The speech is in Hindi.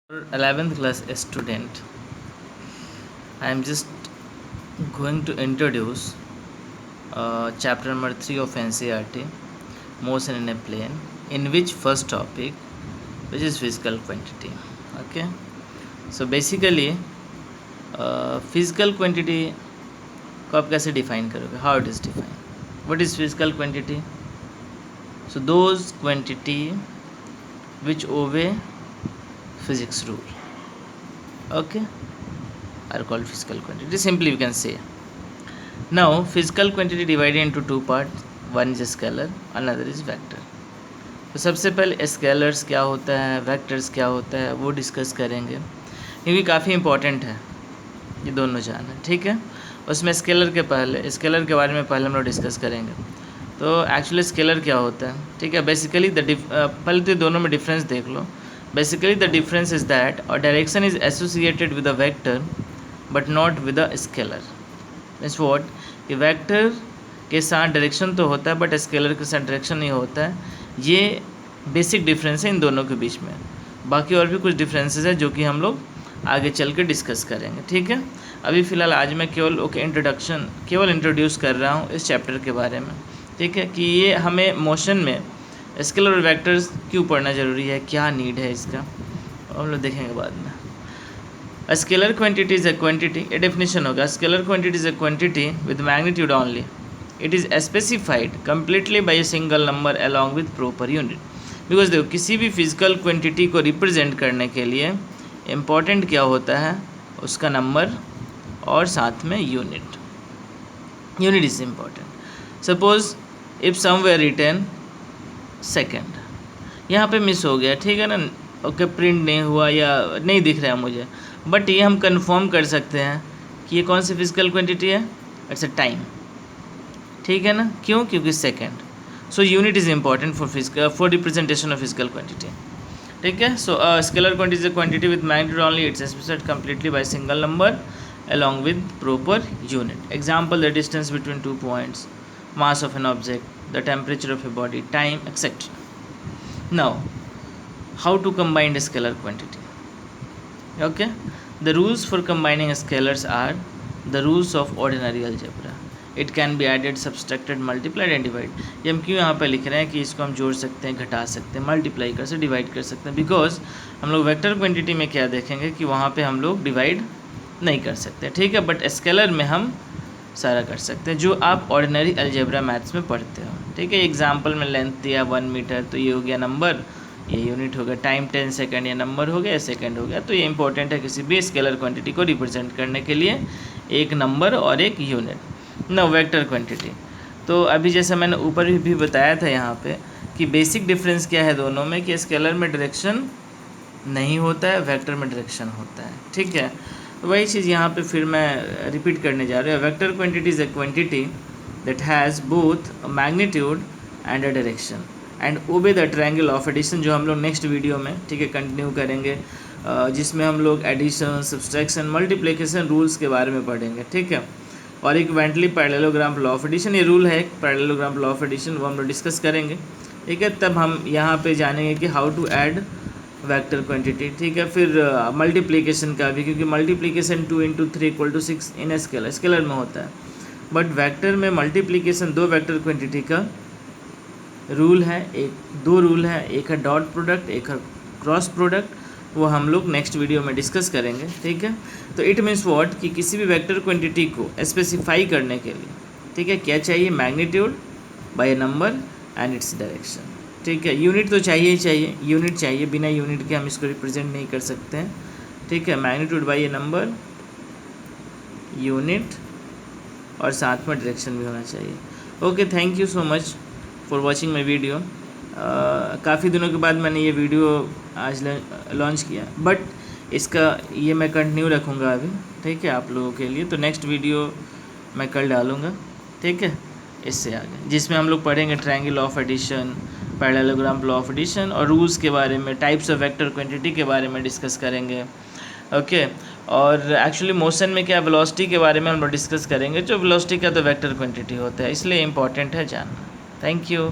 For 11th class student, I am just going to introduce chapter number 3 of NCERT, motion in a plane, in which first topic, which is physical quantity. Okay, so basically physical quantity को आप कैसे define करोगे? How it is defined? What is physical quantity? So those quantity which obey physics rule, okay, are called physical quantity. Simply we can say. Now physical quantity divided into two parts. One is scalar, another is vector. तो सबसे पहले स्केलर्स क्या होता है, वेक्टर्स क्या होता है, वो डिस्कस करेंगे क्योंकि काफ़ी इंपॉर्टेंट है ये दोनों जानना. ठीक है, उसमें स्केलर के बारे में पहले हम लोग डिस्कस करेंगे. तो एक्चुअली स्केलर क्या होता है, ठीक है. बेसिकली पहले तो दोनों में डिफरेंस देख लो. Basically the difference is that और direction is associated with a vector but not with a scalar. Means what, कि वेक्टर के साथ डायरेक्शन तो होता है बट स्केलर के साथ डायरेक्शन नहीं होता है. ये बेसिक डिफरेंस है इन दोनों के बीच में. बाकी और भी कुछ डिफरेंसेस है जो कि हम लोग आगे चल के डिस्कस करेंगे. ठीक है, अभी फ़िलहाल आज मैं केवल इंट्रोड्यूस कर रहा हूँ इस चैप्टर के बारे में. ठीक है, कि ये हमें मोशन में स्केलर और वेक्टर्स क्यों पढ़ना ज़रूरी है, क्या नीड है इसका, हम लोग देखेंगे बाद में. A scalar quantity is a quantity, a definition होगा. Scalar quantity is a quantity with magnitude only. It is specified completely by a single number along with proper unit. Because देखो किसी भी फिजिकल क्वांटिटी को रिप्रेजेंट करने के लिए इम्पॉर्टेंट क्या होता है, उसका नंबर और साथ में unit. Unit is important. Suppose if somewhere written second, यहाँ पे मिस हो गया, ठीक है ना, ओके, प्रिंट नहीं हुआ या नहीं दिख रहा है मुझे, बट ये हम कंफर्म कर सकते हैं कि ये कौन सी फिजिकल क्वांटिटी है. It's a time. ठीक है ना, क्यों, क्योंकि second. So unit is important for representation of physical quantity. ठीक है, so scalar quantity is a quantity with magnitude only. It's specified completely by single number along with proper unit. Example, the distance between 2 points, mass of an object, the temperature of a body, time, etc. Now, how to combine the scalar quantity? Okay, the rules for combining scalars are the rules of ordinary algebra. It can be added, subtracted, multiplied and divided. ये हम क्यों यहाँ पे लिख रहे हैं कि इसको हम जोड़ सकते हैं, घटा सकते हैं, मल्टीप्लाई कर सकते, डिवाइड कर सकते हैं. बिकॉज हम लोग वेक्टर क्वांटिटी में क्या देखेंगे कि वहाँ पे हम लोग डिवाइड नहीं कर सकते. ठीक है, बट स्केलर में हम सारा कर सकते हैं जो आप ऑर्डिनरी अलजेब्रा मैथ्स में पढ़ते हो. ठीक है, एग्जांपल में लेंथ दिया 1 मीटर, तो ये हो गया नंबर, ये यूनिट हो गया. टाइम 10 सेकंड, ये नंबर हो गया, सेकंड हो गया. तो ये इंपॉर्टेंट है किसी भी स्केलर क्वांटिटी को रिप्रेजेंट करने के लिए, एक नंबर और एक यूनिट. ना वेक्टर क्वांटिटी, तो अभी जैसा मैंने ऊपर भी बताया था यहाँ पे कि बेसिक डिफरेंस क्या है दोनों में, कि स्केलर में डायरेक्शन नहीं होता है, वेक्टर में डायरेक्शन होता है. ठीक है, वही चीज़ यहाँ पे फिर मैं रिपीट करने जा रहा हूँ. Vector quantity is a quantity that has both a magnitude and a direction and obey the triangle of addition, जो हम लोग नेक्स्ट वीडियो में, ठीक है, कंटिन्यू करेंगे, जिसमें हम लोग एडिशन, सब्सट्रैक्शन, मल्टीप्लिकेशन रूल्स के बारे में पढ़ेंगे. ठीक है, और इक्वेंटली पैरेललोग्राम लॉ ऑफ एडिशन, ये रूल है पैरेललोग्राम लॉ ऑफ एडिशन, वो हम लोग डिस्कस करेंगे. ठीक है, तब हम यहाँ पे जानेंगे कि how to add vector quantity. ठीक है, फिर मल्टीप्लिकेशन का भी, क्योंकि मल्टीप्लिकेशन 2 × 3 = 6 इन स्केलर में होता है, बट वेक्टर में मल्टीप्लिकेशन दो वेक्टर क्वांटिटी का रूल है, दो रूल है, एक है डॉट प्रोडक्ट, एक है क्रॉस प्रोडक्ट, वो हम लोग नेक्स्ट वीडियो में डिस्कस करेंगे. ठीक है, तो इट मीन्स व्हाट, कि किसी भी वेक्टर क्वांटिटी को स्पेसिफाई करने के लिए, ठीक है, क्या चाहिए, magnitude by number and its direction. ठीक है, यूनिट तो चाहिए ही चाहिए, यूनिट चाहिए, बिना यूनिट के हम इसको रिप्रेजेंट नहीं कर सकते हैं. ठीक है, मैग्नीट्यूड बाय ए नंबर, यूनिट और साथ में डायरेक्शन भी होना चाहिए. Okay, thank you so much for watching my video. काफ़ी दिनों के बाद मैंने ये वीडियो आज लॉन्च किया, बट इसका ये मैं कंटिन्यू रखूँगा अभी. ठीक है, आप लोगों के लिए. तो नेक्स्ट वीडियो मैं कल डालूँगा. ठीक है, इससे आगे, जिसमें हम लोग पढ़ेंगे triangle of addition, parallelogram law of addition और रूल्स के बारे में, टाइप्स ऑफ वेक्टर क्वांटिटी के बारे में डिस्कस करेंगे. ओके, और एक्चुअली मोशन में क्या, वेलोसिटी के बारे में हम लोग डिस्कस करेंगे, जो वेलोसिटी का तो वेक्टर क्वांटिटी होता है, इसलिए इंपॉर्टेंट है जानना. Thank you.